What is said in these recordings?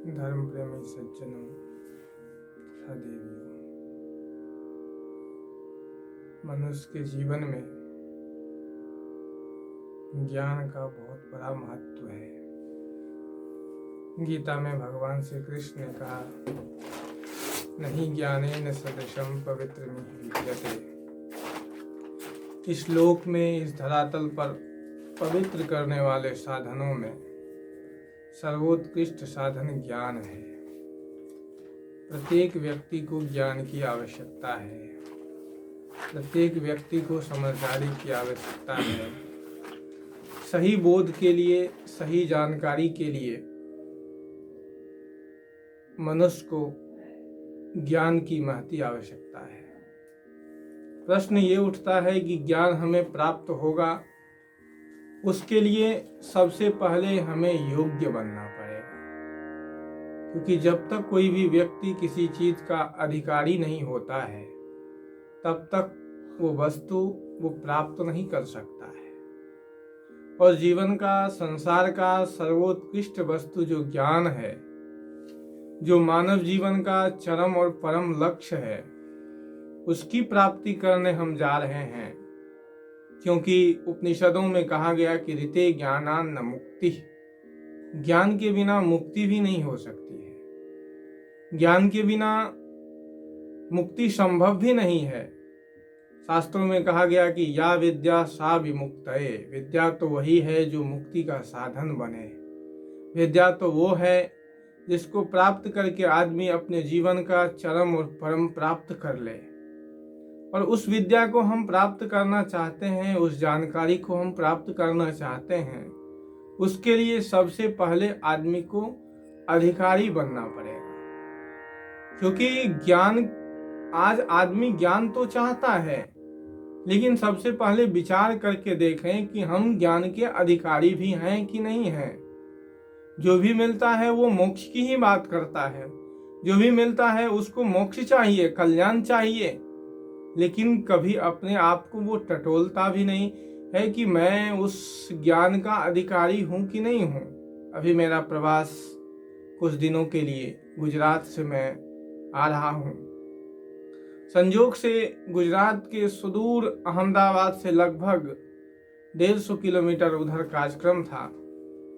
धर्म प्रेमी सज्जनों तथा देवियों, मनुष्य के जीवन में ज्ञान का बहुत बड़ा महत्व है। गीता में भगवान श्री कृष्ण ने कहा, नहीं ज्ञानेन सदृशं पवित्रमिह विद्यते। इस लोक में, इस धरातल पर पवित्र करने वाले साधनों में सर्वोत्कृष्ट साधन ज्ञान है। प्रत्येक व्यक्ति को ज्ञान की आवश्यकता है। प्रत्येक व्यक्ति को समझदारी की आवश्यकता है। सही बोध के लिए, सही जानकारी के लिए मनुष्य को ज्ञान की महती आवश्यकता है। प्रश्न ये उठता है कि ज्ञान हमें प्राप्त होगा, उसके लिए सबसे पहले हमें योग्य बनना पड़ेगा। क्योंकि जब तक कोई भी व्यक्ति किसी चीज का अधिकारी नहीं होता है, तब तक वो वस्तु वो प्राप्त नहीं कर सकता है। और जीवन का, संसार का सर्वोत्कृष्ट वस्तु जो ज्ञान है, जो मानव जीवन का चरम और परम लक्ष्य है, उसकी प्राप्ति करने हम जा रहे हैं। क्योंकि उपनिषदों में कहा गया कि ऋते ज्ञानान न मुक्ति, ज्ञान के बिना मुक्ति भी नहीं हो सकती है। ज्ञान के बिना मुक्ति संभव भी नहीं है। शास्त्रों में कहा गया कि या विद्या सा विमुक्तये, विद्या तो वही है जो मुक्ति का साधन बने। विद्या तो वो है जिसको प्राप्त करके आदमी अपने जीवन का चरम और परम प्राप्त कर ले। और उस विद्या को हम प्राप्त करना चाहते हैं, उस जानकारी को हम प्राप्त करना चाहते हैं, उसके लिए सबसे पहले आदमी को अधिकारी बनना पड़ेगा। क्योंकि ज्ञान, आज आदमी ज्ञान तो चाहता है, लेकिन सबसे पहले विचार करके देखें कि हम ज्ञान के अधिकारी भी हैं कि नहीं हैं। जो भी मिलता है वो मोक्ष की ही बात करता है। जो भी मिलता है उसको मोक्ष चाहिए, कल्याण चाहिए, लेकिन कभी अपने आप को वो टटोलता भी नहीं है कि मैं उस ज्ञान का अधिकारी हूं कि नहीं हूं। अभी मेरा प्रवास कुछ दिनों के लिए गुजरात से मैं आ रहा हूं। संयोग से गुजरात के सुदूर अहमदाबाद से लगभग 150 किलोमीटर उधर कार्यक्रम था।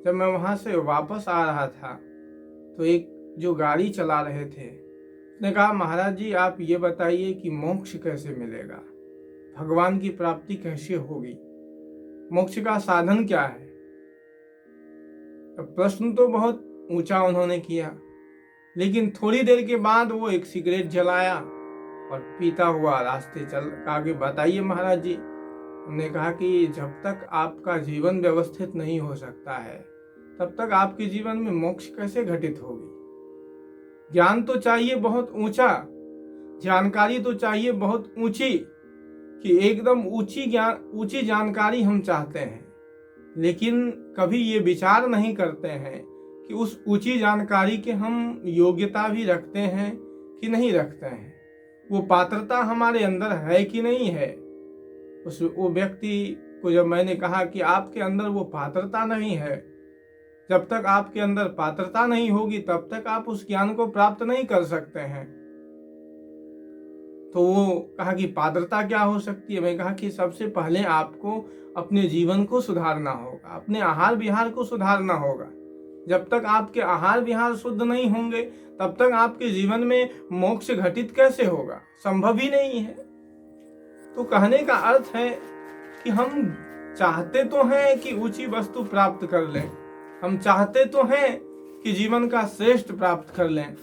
जब मैं वहां से वापस आ रहा था तो एक जो गाड़ी चला रहे थे, उसने कहा, महाराज जी आप ये बताइए कि मोक्ष कैसे मिलेगा, भगवान की प्राप्ति कैसे होगी, मोक्ष का साधन क्या है। प्रश्न तो बहुत ऊंचा उन्होंने किया, लेकिन थोड़ी देर के बाद वो एक सिगरेट जलाया और पीता हुआ रास्ते चल आगे, बताइए महाराज जी। हमने कहा कि जब तक आपका जीवन व्यवस्थित नहीं हो सकता है, तब तक आपके जीवन में मोक्ष कैसे घटित होगी। ज्ञान तो चाहिए बहुत ऊंचा, जानकारी तो चाहिए बहुत ऊंची, कि एकदम ऊंची जानकारी हम चाहते हैं, लेकिन कभी ये विचार नहीं करते हैं कि उस ऊंची जानकारी के हम योग्यता भी रखते हैं कि नहीं रखते हैं। वो पात्रता हमारे अंदर है कि नहीं है। वो व्यक्ति को जब मैंने कहा कि आपके अंदर वो पात्रता नहीं है, जब तक आपके अंदर पात्रता नहीं होगी तब तक आप उस ज्ञान को प्राप्त नहीं कर सकते हैं। तो वो कहा कि पात्रता क्या हो सकती है। मैं कहा कि सबसे पहले आपको अपने जीवन को सुधारना होगा, अपने आहार विहार को सुधारना होगा। जब तक आपके आहार विहार शुद्ध नहीं होंगे, तब तक आपके जीवन में मोक्ष घटित कैसे होगा, संभव ही नहीं है। तो कहने का अर्थ है कि हम चाहते तो हैं कि ऊंची वस्तु प्राप्त कर लें, हम चाहते तो हैं कि जीवन का श्रेष्ठ प्राप्त कर लें,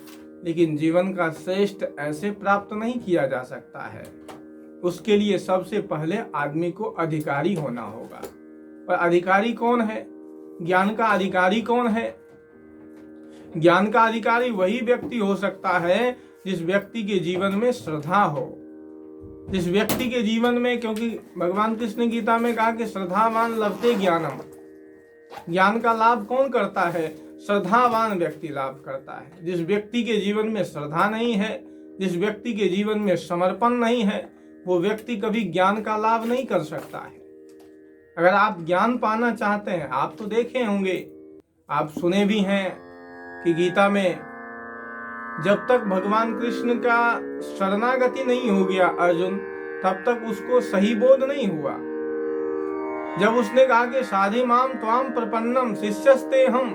लेकिन जीवन का श्रेष्ठ ऐसे प्राप्त नहीं किया जा सकता है। उसके लिए सबसे पहले आदमी को अधिकारी होना होगा। और अधिकारी कौन है? ज्ञान का अधिकारी कौन है? ज्ञान का अधिकारी वही व्यक्ति हो सकता है जिस व्यक्ति के जीवन में श्रद्धा हो, जिस व्यक्ति के जीवन में, क्योंकि भगवान कृष्ण ने गीता में कहा कि श्रद्धावान लभते ज्ञानम। ज्ञान का लाभ कौन करता है? श्रद्धावान व्यक्ति लाभ करता है। जिस व्यक्ति के जीवन में श्रद्धा नहीं है, जिस व्यक्ति के जीवन में समर्पण नहीं है, वो व्यक्ति कभी ज्ञान का लाभ नहीं कर सकता है। अगर आप ज्ञान पाना चाहते हैं, आप तो देखे होंगे, आप सुने भी हैं कि गीता में जब तक भगवान कृष्ण का शरणागति नहीं हो गया अर्जुन, तब तक उसको सही बोध नहीं हुआ। जब उसने कहा कि साधि माम त्वाम प्रपन्नम शिष्यस्ते हम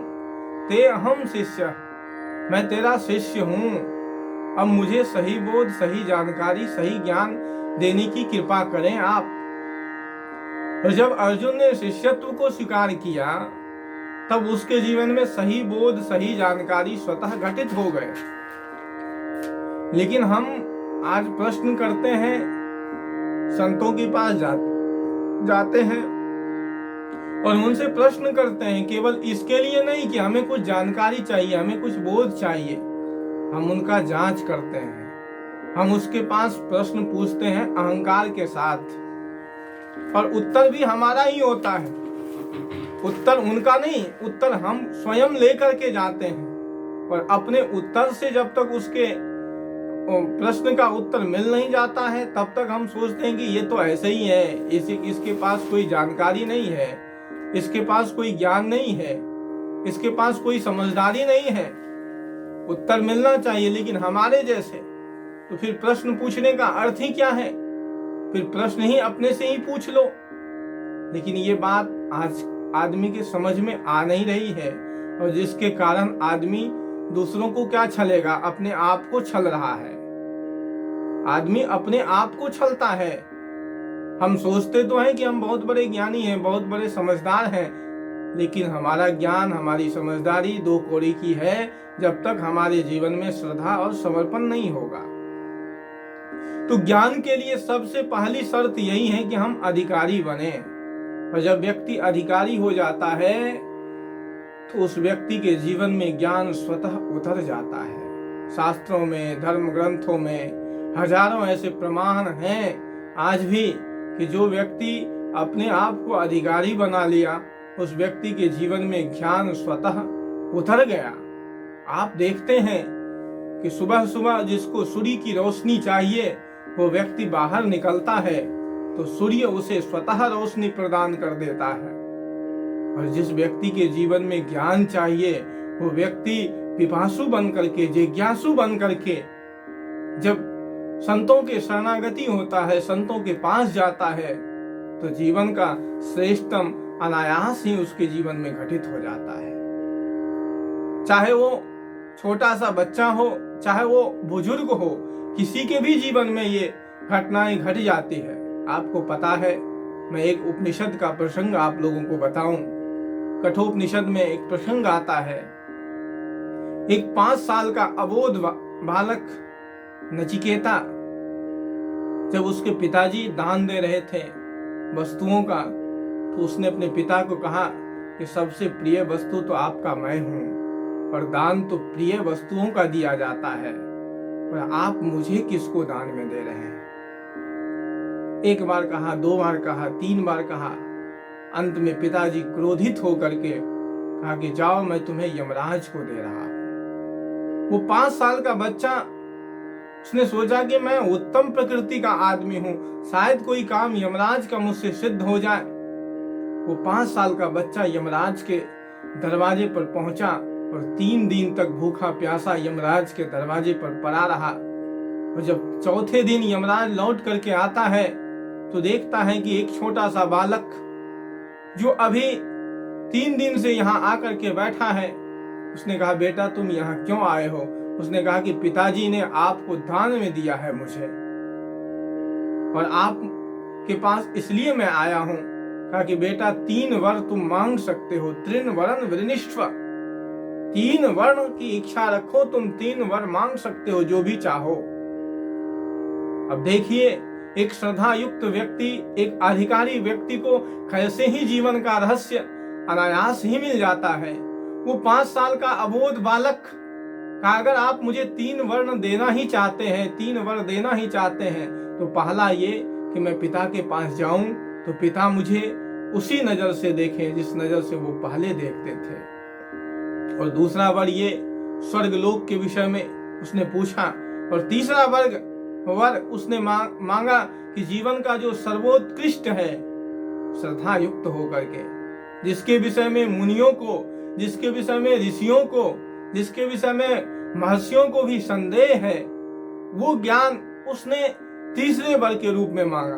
ते अहम शिष्य, मैं तेरा शिष्य हूं, अब मुझे सही बोध, सही जानकारी, सही ज्ञान देने की कृपा करें आप। और जब अर्जुन ने शिष्यत्व को स्वीकार किया, तब उसके जीवन में सही बोध, सही जानकारी स्वतः घटित हो गए। लेकिन हम आज प्रश्न करते हैं, संतों के पास जाते हैं और उनसे प्रश्न करते हैं, केवल इसके लिए नहीं कि हमें कुछ जानकारी चाहिए, हमें कुछ बोध चाहिए। हम उनका जांच करते हैं, हम उसके पास प्रश्न पूछते हैं अहंकार के साथ, और उत्तर भी हमारा ही होता है, उत्तर उनका नहीं, उत्तर हम स्वयं लेकर के जाते हैं। और अपने उत्तर से जब तक उसके प्रश्न का उत्तर मिल नहीं जाता है, तब तक हम सोचते हैं कि ये तो ऐसे ही है, इसके पास कोई जानकारी नहीं है, इसके पास कोई ज्ञान नहीं है, इसके पास कोई समझदारी नहीं है। उत्तर मिलना चाहिए लेकिन हमारे जैसे। तो फिर प्रश्न पूछने का अर्थ ही क्या है? फिर प्रश्न ही अपने से ही पूछ लो। लेकिन ये बात आज आदमी के समझ में आ नहीं रही है, और जिसके कारण आदमी दूसरों को क्या छलेगा, अपने आप को छल रहा है। आदमी अपने आप को छलता है। हम सोचते तो हैं कि हम बहुत बड़े ज्ञानी हैं, बहुत बड़े समझदार हैं, लेकिन हमारा ज्ञान, हमारी समझदारी दो कौड़ी की है जब तक हमारे जीवन में श्रद्धा और समर्पण नहीं होगा। तो ज्ञान के लिए सबसे पहली शर्त यही है कि हम अधिकारी बने। और जब व्यक्ति अधिकारी हो जाता है तो उस व्यक्ति के जीवन में ज्ञान स्वतः उतर जाता है। शास्त्रों में, धर्म ग्रंथों में हजारों ऐसे प्रमाण हैं आज भी कि जो व्यक्ति अपने आप को अधिकारी बना लिया, उस व्यक्ति के जीवन में ज्ञान स्वतः उतर गया। आप देखते हैं कि सुबह सुबह जिसको सूर्य की रोशनी चाहिए, वो व्यक्ति बाहर निकलता है तो सूर्य उसे स्वतः रोशनी प्रदान कर देता है। और जिस व्यक्ति के जीवन में ज्ञान चाहिए, वो व्यक्ति पिपासु बन करके, जिज्ञासु बन करके जब संतों के शरणागति होता है, संतों के पास जाता है, तो जीवन का श्रेष्ठतम अनायास ही उसके जीवन में घटित हो जाता है। चाहे वो छोटा सा बच्चा हो, चाहे वो बुजुर्ग हो, किसी के भी जीवन में ये घटनाएं घट जाती है। आपको पता है, मैं एक उपनिषद का प्रसंग आप लोगों को बताऊं। कठोपनिषद में एक प्रसंग आता है। एक 5 साल का अबोध बालक नचिकेता, जब उसके पिताजी दान दे रहे थे वस्तुओं का, तो उसने अपने पिता को कहा कि सबसे प्रिय वस्तु तो आपका मैं हूं, और दान तो प्रिय वस्तुओं का दिया जाता है, और आप मुझे किसको दान में दे रहे हैं? एक बार कहा, 2 बार कहा, 3 बार कहा। अंत में पिताजी क्रोधित होकर के कहा कि जाओ, मैं तुम्हें यमराज को दे रहा हूं। वो 5 साल का बच्चा, उसने सोचा कि मैं उत्तम प्रकृति का आदमी हूं, शायद कोई काम यमराज का मुझसे सिद्ध हो जाए। वो 5 साल का बच्चा यमराज के दरवाजे पर पहुंचा और 3 दिन तक भूखा प्यासा यमराज के दरवाजे पर पड़ा रहा। और जब चौथे दिन यमराज लौट करके आता है तो देखता है कि एक छोटा सा बालक जो अभी 3 दिन से यहाँ आकर के बैठा है। उसने कहा, बेटा तुम यहाँ क्यों आए हो? उसने कहा कि पिताजी ने आपको दान में दिया है मुझे, और आप के पास इसलिए मैं आया हूं। कहा कि बेटा 3 वर तुम मांग सकते हो, 3 वरन वृनिष्व, 3 वर्ण की इच्छा रखो, तुम 3 वर मांग सकते हो, जो भी चाहो। अब देखिए, एक श्रद्धा युक्त व्यक्ति, एक अधिकारी व्यक्ति को कैसे ही जीवन का रहस्य अनायास ही मिल जाता है। वो 5 साल का अबोध बालक का, अगर आप मुझे 3 वर्ण देना ही चाहते हैं, 3 वर देना ही चाहते हैं, तो पहला ये कि मैं पिता के पास जाऊं तो पिता मुझे उसी नजर से देखें जिस नजर से वो पहले देखते थे। और दूसरा वर ये स्वर्ग लोक के विषय में उसने पूछा। और तीसरा वर उसने मांगा कि जीवन का जो सर्वोत्कृष्ट है, श्रद्धा युक्त होकर के, जिसके विषय में मुनियों को, जिसके विषय में ऋषियों को, जिसके विषय में महर्षियों को भी संदेह है, वो ज्ञान उसने तीसरे वर के रूप में मांगा।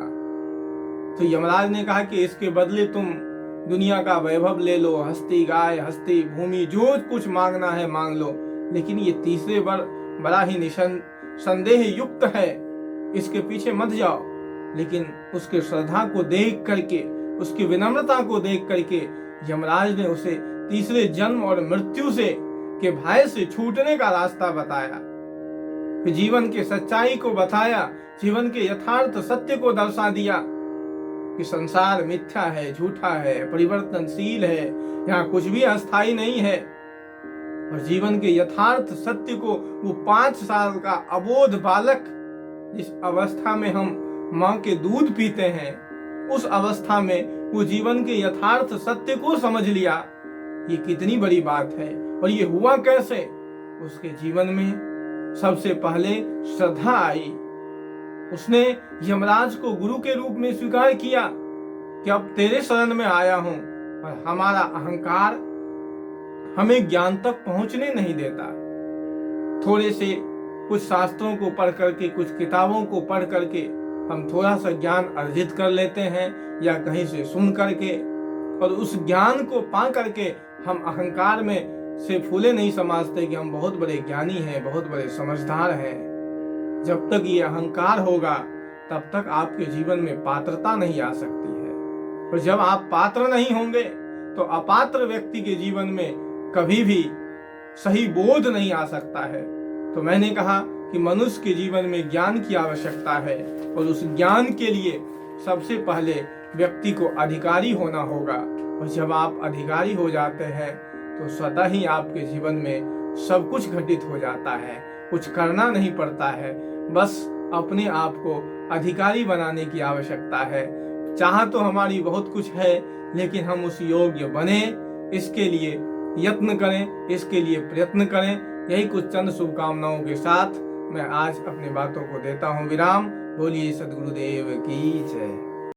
तो यमराज ने कहा कि इसके बदले तुम दुनिया का वैभव ले लो, हस्ती गाय, हस्ती भूमि, जो कुछ मांगना है मांग लो, लेकिन ये तीसरे वर बड़ा ही संदेह युक्त है, इसके पीछे मत जाओ। लेकिन उसके श्रद्धा को देख करके, उसकी विनम्रता को देख करके यमराज ने उसे तीसरे जन्म और मृत्यु से के भय से छूटने का रास्ता बताया, जीवन के सच्चाई को बताया, जीवन के यथार्थ सत्य को दर्शा दिया कि संसार मिथ्या है, झूठा है, परिवर्तनशील है, यहाँ कुछ भी अस्थायी नहीं है। और जीवन के यथार्थ सत्य को वो 5 साल का अबोध बालक, जिस अवस्था में हम माँ के दूध पीते हैं, उस अवस्था में वो जीवन के यथार्थ सत्य को समझ लिया। ये कितनी बड़ी बात है। और ये हुआ कैसे? उसके जीवन में सबसे पहले श्रद्धा आई। उसने यमराज को गुरु के रूप में स्वीकार किया कि अब तेरे शरण में आया हूं, और हमारा अहंकार हमें ज्ञान तक पहुंचने नहीं देता। थोड़े से कुछ शास्त्रों को पढ़ करके, कुछ किताबों को पढ़ करके हम थोड़ा सा ज्ञान अर्जित कर लेते हैं, या कहीं से सुन करके, और उस ज्ञान को पा करके हम अहंकार में से फूले नहीं समझते कि हम बहुत बड़े ज्ञानी हैं, बहुत बड़े समझदार हैं। जब तक ये अहंकार होगा तब तक आपके जीवन में पात्रता नहीं आ सकती है। और जब आप पात्र नहीं होंगे तो अपात्र व्यक्ति के जीवन में कभी भी सही बोध नहीं आ सकता है। तो मैंने कहा कि मनुष्य के जीवन में ज्ञान की आवश्यकता है, और उस ज्ञान के लिए सबसे पहले व्यक्ति को अधिकारी होना होगा। और जब आप अधिकारी हो जाते हैं तो स्वतः ही आपके जीवन में सब कुछ घटित हो जाता है, कुछ करना नहीं पड़ता है, बस अपने आप को अधिकारी बनाने की आवश्यकता है। चाह तो हमारी बहुत कुछ है, लेकिन हम उस योग्य बने, इसके लिए यत्न करें, इसके लिए प्रयत्न करें। यही कुछ चंद शुभकामनाओं के साथ मैं आज अपनी बातों को देता हूँ विराम। बोलिए सद्गुरुदेव की जय।